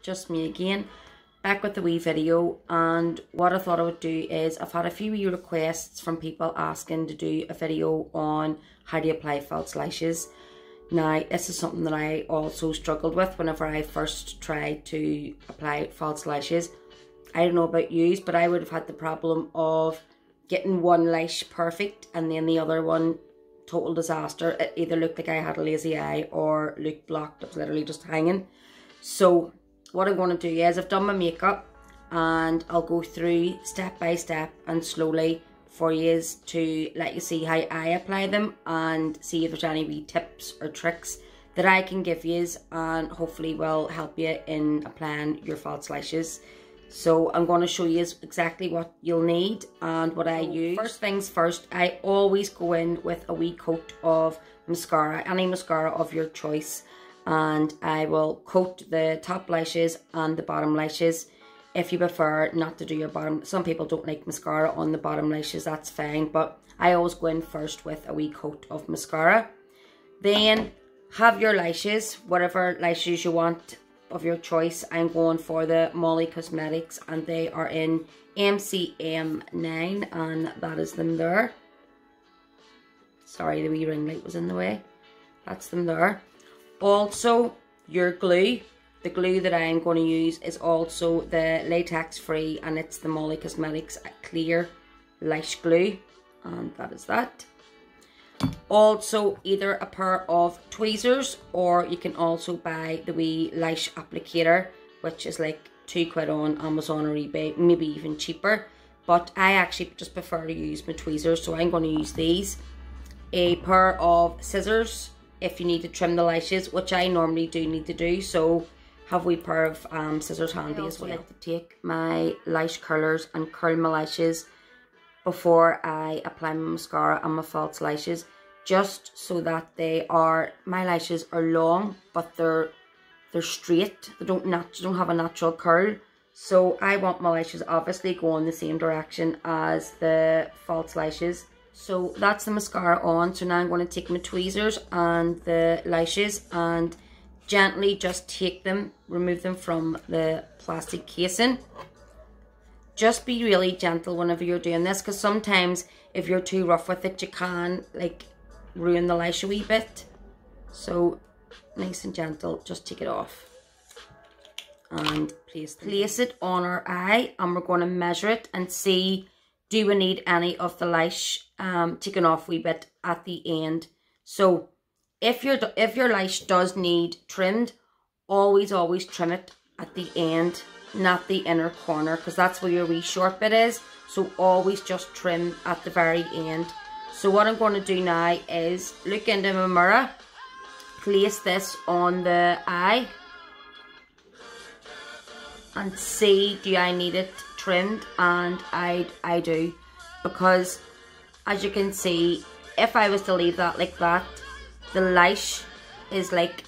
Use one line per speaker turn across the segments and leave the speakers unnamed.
just me again, back with the wee video. And what I thought I would do is, I've had a few wee requests from people asking to do a video on how to apply false lashes. Now, this is something that I also struggled with whenever I first tried to apply false lashes. I don't know about yous, but I would have had the problem of getting one lash perfect and then the other one total disaster. It either looked like I had a lazy eye or looked blocked. It was literally just hanging. So what I'm going to do is, I've done my makeup and I'll go through step by step and slowly for you to let you see how I apply them and see if there's any wee tips or tricks that I can give you and hopefully will help you in applying your false lashes. So I'm going to show you exactly what you'll need and what I use. First things first, I always go in with a wee coat of mascara, any mascara of your choice, and I will coat the top lashes and the bottom lashes. If you prefer not to do your bottom, some people don't like mascara on the bottom lashes, that's fine, but I always go in first with a wee coat of mascara. Then have your lashes, whatever lashes you want of your choice. I'm going for the Molly Cosmetics and they are in MCM9 and that is them there. Sorry, the wee ring light was in the way. That's them there. Also, your glue. The glue that I am going to use is also the latex free and it's the Molly Cosmetics clear lash glue, and that is that. Also, either a pair of tweezers, or you can also buy the wee lash applicator, which is like £2 on Amazon or eBay, maybe even cheaper, but I actually just prefer to use my tweezers, so I'm going to use these. A pair of scissors if you need to trim the lashes, which I normally do need to do, so have a wee pair of scissors handy as well. I like to take my lash curlers and curl my lashes before I apply my mascara and my false lashes, just so that my lashes are long but they're straight. They don't have a natural curl. So I want my lashes obviously going the same direction as the false lashes. So that's the mascara on. So now I'm going to take my tweezers and the lashes and gently just take them, remove them from the plastic casing. Just be really gentle whenever you're doing this, because sometimes if you're too rough with it, you can like ruin the lash a wee bit. So nice and gentle, just take it off and place it on our eye, and we're going to measure it and see, do we need any of the lash taken off a wee bit at the end. So if your lash does need trimmed, always trim it at the end, not the inner corner, because that's where your wee short bit is. So always just trim at the very end. So what I'm going to do now is look into my mirror, place this on the eye and see, do I need it trimmed? And I do, because as you can see, if I was to leave that like that, the lash is like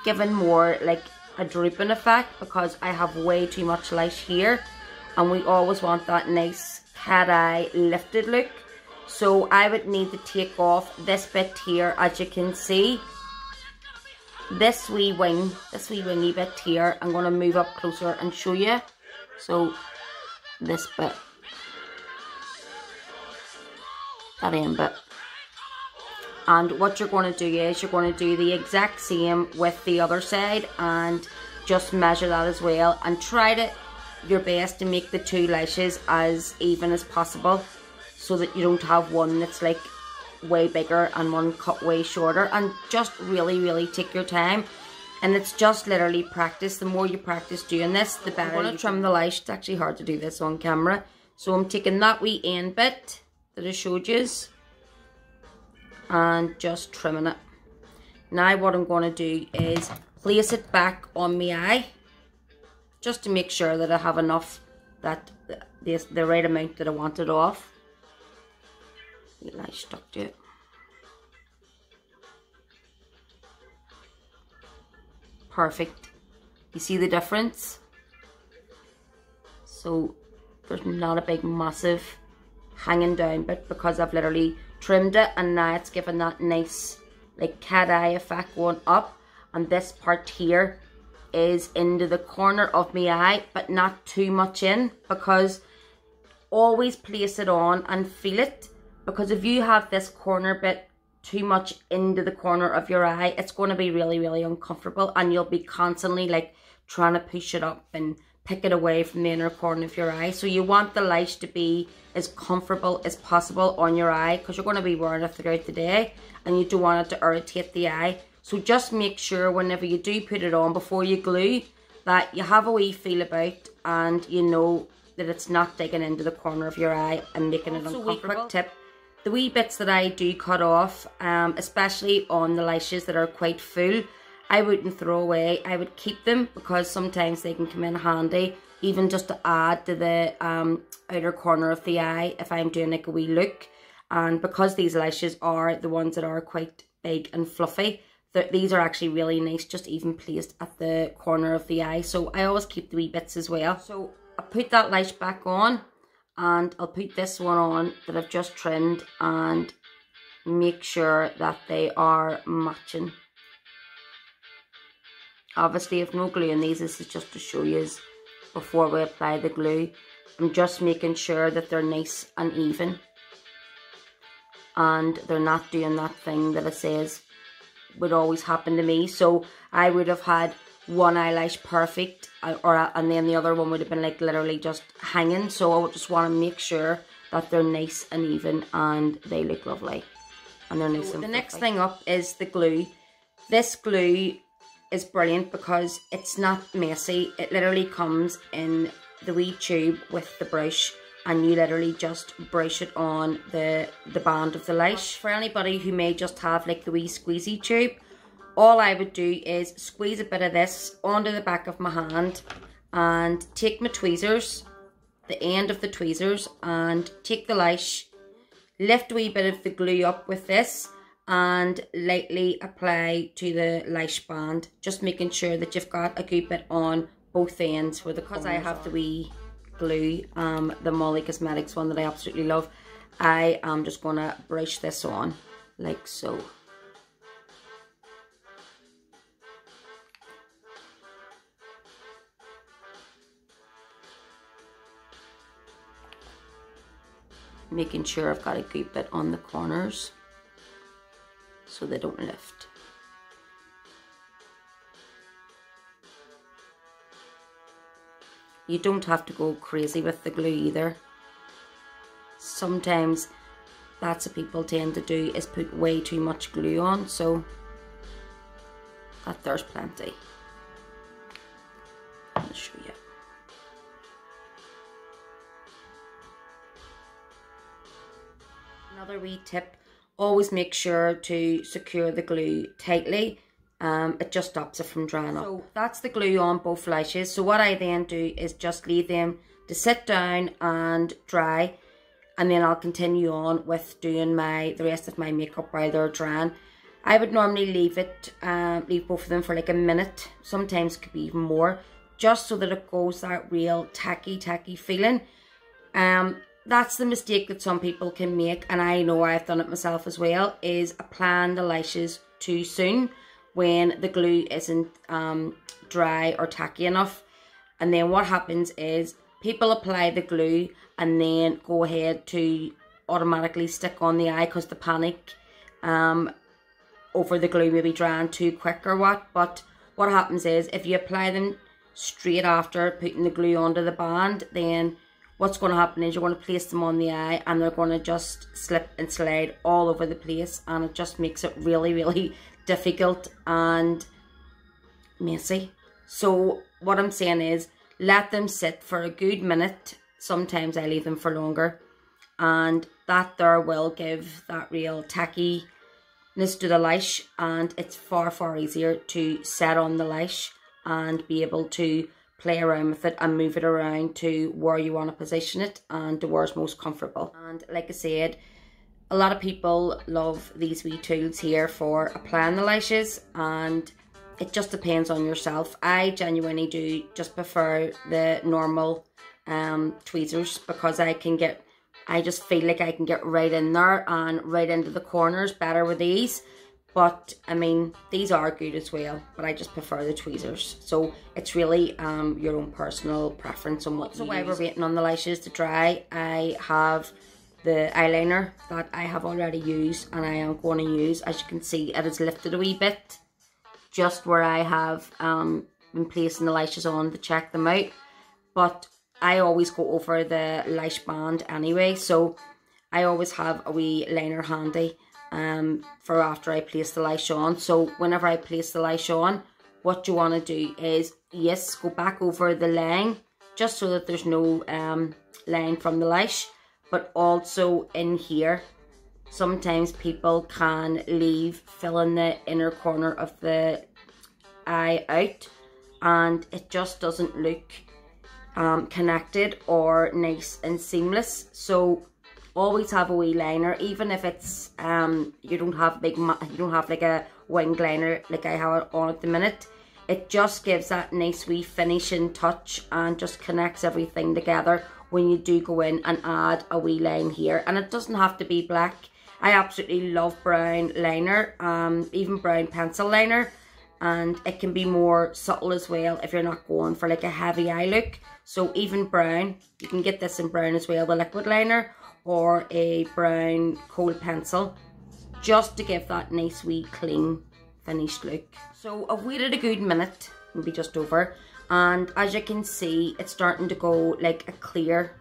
giving more like a drooping effect, because I have way too much lash here, and we always want that nice cat eye lifted look. So I would need to take off this bit here, as you can see, this wee wingy bit here. I'm going to move up closer and show you. So this bit, that end bit. And what you're going to do is you're going to do the exact same with the other side and just measure that as well, and try your best to make the two lashes as even as possible, so that you don't have one that's like way bigger and one cut way shorter. And just really take your time, and it's just literally practice. The more you practice doing this, the better. I'm going to trim the lash. It's actually hard to do this on camera, so I'm taking that wee end bit that I showed you and just trimming it. Now what I'm going to do is place it back on my eye, just to make sure that I have enough, that the right amount that I wanted off. The lash stuck to it. Perfect. You see the difference? So there's not a big massive hanging down bit, because I've literally trimmed it, and now it's given that nice like cat eye effect going up, and this part here is into the corner of my eye, but not too much in, because always place it on and feel it, because if you have this corner bit too much into the corner of your eye, it's going to be really, really uncomfortable, and you'll be constantly like trying to push it up and pick it away from the inner corner of your eye. So you want the lash to be as comfortable as possible on your eye, because you're going to be wearing it throughout the day and you don't want it to irritate the eye. So just make sure whenever you do put it on, before you glue, that you have a wee feel about and you know that it's not digging into the corner of your eye and making it uncomfortable. So, quick tip, the wee bits that I do cut off, especially on the lashes that are quite full, I wouldn't throw away. I would keep them, because sometimes they can come in handy, even just to add to the outer corner of the eye if I'm doing like a wee look. And because these lashes are the ones that are quite big and fluffy, these are actually really nice, just even placed at the corner of the eye. So I always keep the wee bits as well. So I put that lash back on, and I'll put this one on that I've just trimmed, and make sure that they are matching. Obviously, I've no glue in these. This is just to show you before we apply the glue. I'm just making sure that they're nice and even, and they're not doing that thing that it says would always happen to me. So I would have had one eyelash perfect, and then the other one would have been like literally just hanging. So I would just want to make sure that they're nice and even and they look lovely and they're nice and the next thing up is the glue. This glue is brilliant because it's not messy. It literally comes in the wee tube with the brush, and you literally just brush it on the band of the lash. For anybody who may just have like the wee squeezy tube, all I would do is squeeze a bit of this onto the back of my hand and take my tweezers, the end of the tweezers, and take the lash, lift a wee bit of the glue up with this, and lightly apply to the lash band, just making sure that you've got a good bit on both ends for the corners. Because I have the wee glue, the Molly Cosmetics one that I absolutely love, I am just going to brush this on like so. Making sure I've got a good bit on the corners so they don't lift. You don't have to go crazy with the glue either. Sometimes that's what people tend to do, is put way too much glue on, so that there's plenty. I'll show you. Another wee tip, always make sure to secure the glue tightly. It just stops it from drying up. So that's the glue on both lashes. So what I then do is just leave them to sit down and dry, and then I'll continue on with doing the rest of my makeup while they're drying. I would normally leave both of them for like a minute, sometimes it could be even more, just so that it goes that real tacky feeling. That's the mistake that some people can make, and I know I've done it myself as well, is applying the lashes too soon when the glue isn't dry or tacky enough. And then what happens is people apply the glue and then go ahead to automatically stick on the eye because they panic over the glue maybe drying too quick or what. But what happens is if you apply them straight after putting the glue onto the band, then what's going to happen is you're going to place them on the eye and they're going to just slip and slide all over the place, and it just makes it really difficult and messy. So what I'm saying is let them sit for a good minute. Sometimes I leave them for longer, and that there will give that real tackiness to the lash, and it's far easier to set on the lash and be able to play around with it and move it around to where you want to position it and to where it's most comfortable. And like I said, a lot of people love these wee tools here for applying the lashes, and it just depends on yourself. I genuinely do just prefer the normal tweezers, because I just feel like I can get right in there and right into the corners better with these. But I mean, these are good as well, but I just prefer the tweezers. So it's really your own personal preference on what you use. So while we're waiting on the lashes to dry, I have the eyeliner that I have already used and I am going to use. As you can see, it has lifted a wee bit just where I have been placing the lashes on to check them out. But I always go over the lash band anyway, so I always have a wee liner handy for after I place the lash on. So whenever I place the lash on, what you want to do is, yes, go back over the line just so that there's no line from the lash, but also in here, sometimes people can leave filling the inner corner of the eye out and it just doesn't look connected or nice and seamless. So always have a wee liner, even if it's you don't have like a winged liner like I have it on at the minute. It just gives that nice wee finishing touch and just connects everything together when you do go in and add a wee line here. And it doesn't have to be black. I absolutely love brown liner, even brown pencil liner, and it can be more subtle as well if you're not going for like a heavy eye look. So even brown, you can get this in brown as well, the liquid liner, or a brown cold pencil, just to give that nice wee clean finished look. So I've waited a good minute, maybe just over, and as you can see, it's starting to go like a clear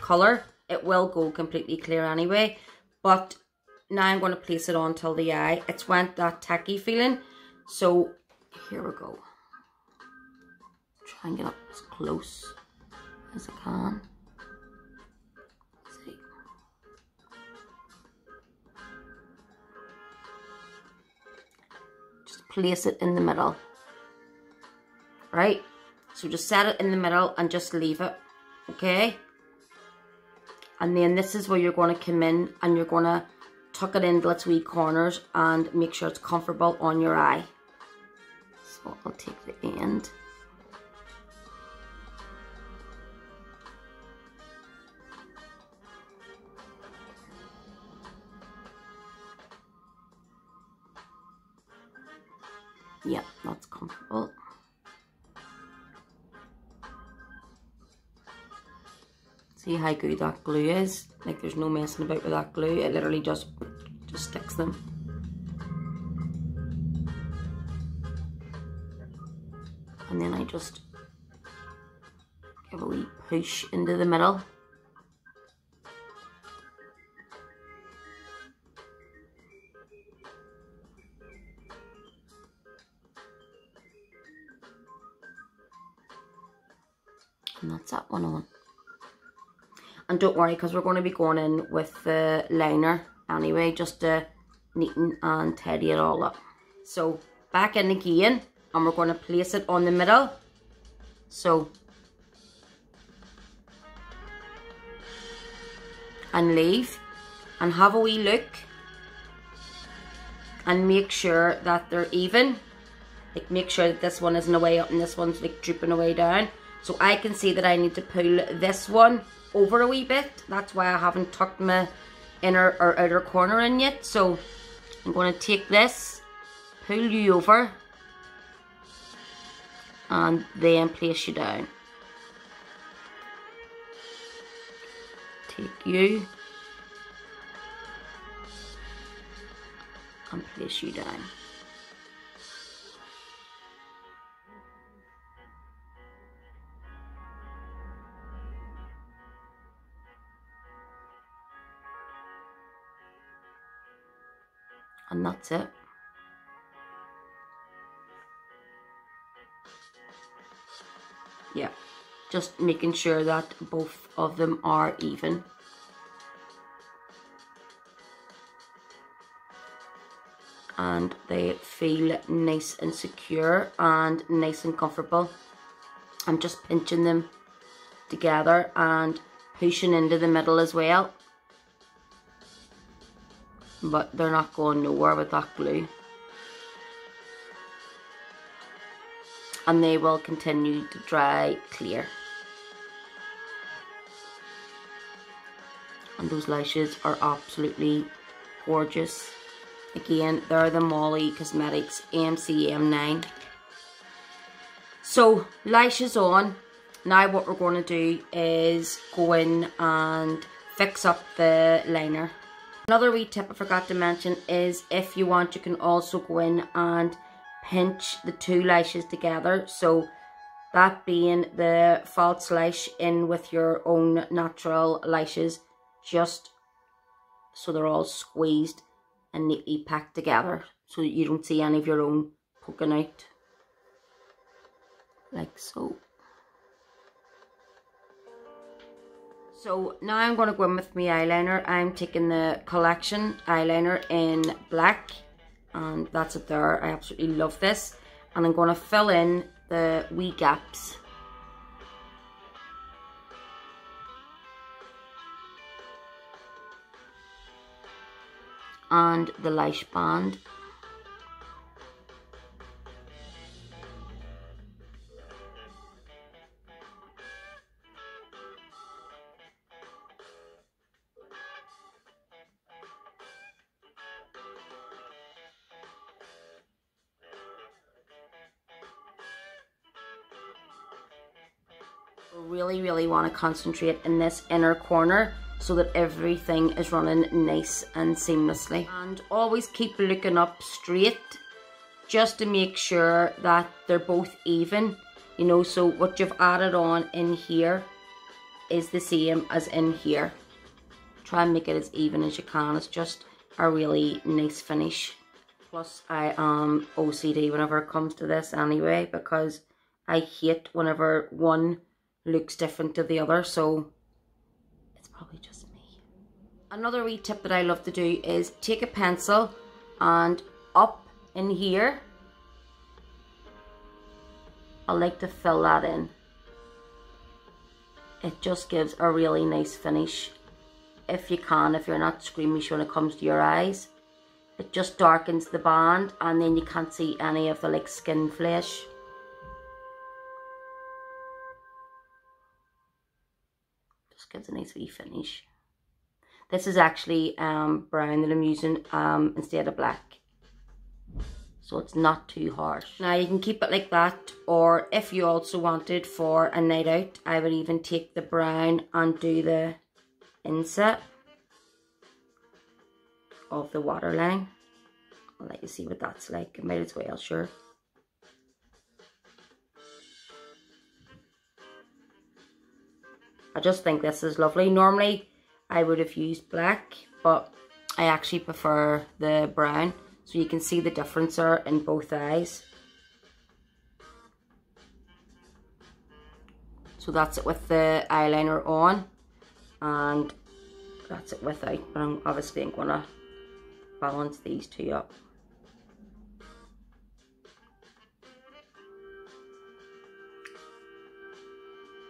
colour. It will go completely clear anyway, but now I'm going to place it on till the eye. It's went that tacky feeling, so here we go. Try and get up as close as I can. See. Just place it in the middle. Right? So just set it in the middle and just leave it. Okay? And then this is where you're going to come in and you're going to tuck it into its wee corners and make sure it's comfortable on your eye. So I'll take the end. Yeah, that's comfortable. See how good that glue is? Like there's no messing about with that glue. It literally just sticks them. And then I just give a wee push into the middle. And that's that one on. And don't worry, because we're going to be going in with the liner anyway, just to neaten and tidy it all up. So back in again, and we're going to place it on the middle. So, and leave, and have a wee look, and make sure that they're even. Like make sure that this one isn't away up and this one's like drooping away down. So I can see that I need to pull this one over a wee bit. That's why I haven't tucked my inner or outer corner in yet. So I'm going to take this, pull you over, and then place you down. Take you and place you down. And that's it. Yeah, just making sure that both of them are even. And they feel nice and secure and nice and comfortable. I'm just pinching them together and pushing into the middle as well. But they're not going nowhere with that glue. And they will continue to dry clear. And those lashes are absolutely gorgeous. Again, they're the Molly Cosmetics MCM9. So, lashes on. Now what we're going to do is go in and fix up the liner. Another wee tip I forgot to mention is if you want, you can also go in and pinch the two lashes together. So that being the false lash in with your own natural lashes, just so they're all squeezed and neatly packed together so that you don't see any of your own poking out. Like so. So now I'm going to go in with my eyeliner. I'm taking the Collection eyeliner in black. And that's it there. I absolutely love this. And I'm going to fill in the wee gaps. And the lash band. Really want to concentrate in this inner corner so that everything is running nice and seamlessly. And always keep looking up straight just to make sure that they're both even, you know, so what you've added on in here is the same as in here. Try and make it as even as you can. It's just a really nice finish. Plus I am OCD whenever it comes to this anyway, because I hate whenever one looks different to the other, so it's probably just me. Another wee tip that I love to do is take a pencil and up in here, I like to fill that in. It just gives a really nice finish. If you can, if you're not squeamish when it comes to your eyes, it just darkens the band and then you can't see any of the like skin flesh. Gives a nice wee finish. This is actually brown that I'm using instead of black, so it's not too harsh. Now you can keep it like that, or if you also wanted for a night out, I would even take the brown and do the inset of the waterline. I'll let you see what that's like. I might as well, sure. I just think this is lovely. Normally I would have used black, but I actually prefer the brown. So you can see the difference there in both eyes. So that's it with the eyeliner on, and that's it without. But I'm obviously going to balance these two up.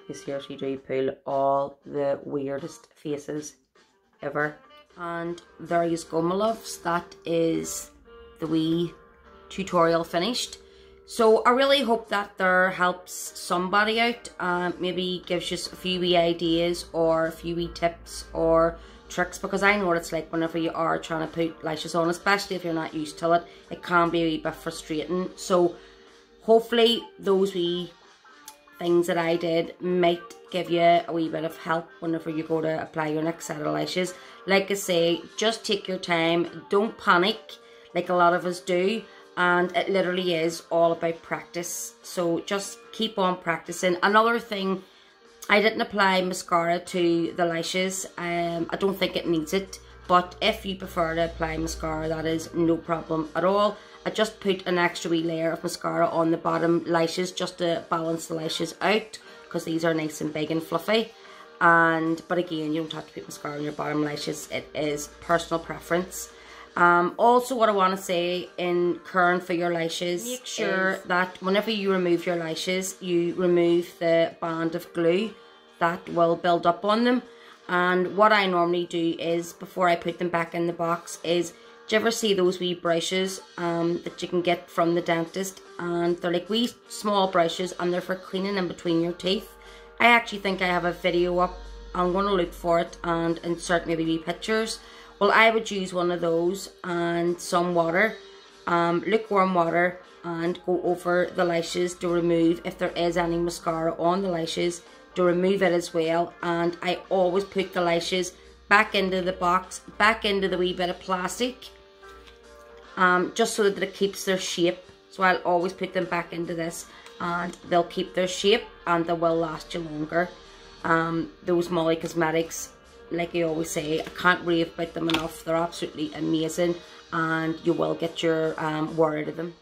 You seriously do pull all the weirdest faces ever. And there you go, my loves. That is the wee tutorial finished. So I really hope that there helps somebody out. Maybe gives you a few wee ideas or a few wee tips or tricks, because I know what it's like whenever you are trying to put lashes on, especially if you're not used to it. It can be a wee bit frustrating. So hopefully those wee things that I did might give you a wee bit of help whenever you go to apply your next set of lashes. Like I say, just take your time, don't panic like a lot of us do, and it literally is all about practice. So just keep on practicing. Another thing, I didn't apply mascara to the lashes. I don't think it needs it, but if you prefer to apply mascara, that is no problem at all. I just put an extra wee layer of mascara on the bottom lashes just to balance the lashes out, because these are nice and big and fluffy. But again, you don't have to put mascara on your bottom lashes. It is personal preference. Also, what I want to say in caring for your lashes, make sure that whenever you remove your lashes, you remove the band of glue that will build up on them. And what I normally do is, before I put them back in the box, is, do you ever see those wee brushes that you can get from the dentist? And they're like wee small brushes, and they're for cleaning in between your teeth. I actually think I have a video up. I'm going to look for it and insert maybe wee pictures. Well, I would use one of those and some water, lukewarm water, and go over the lashes to remove, if there is any mascara on the lashes, to remove it as well. And I always put the lashes back into the box, back into the wee bit of plastic, just so that it keeps their shape. So I'll always put them back into this, and they'll keep their shape and they will last you longer. Those Molly Cosmetics, like I always say, I can't rave about them enough. They're absolutely amazing, and you will get your wear out of them.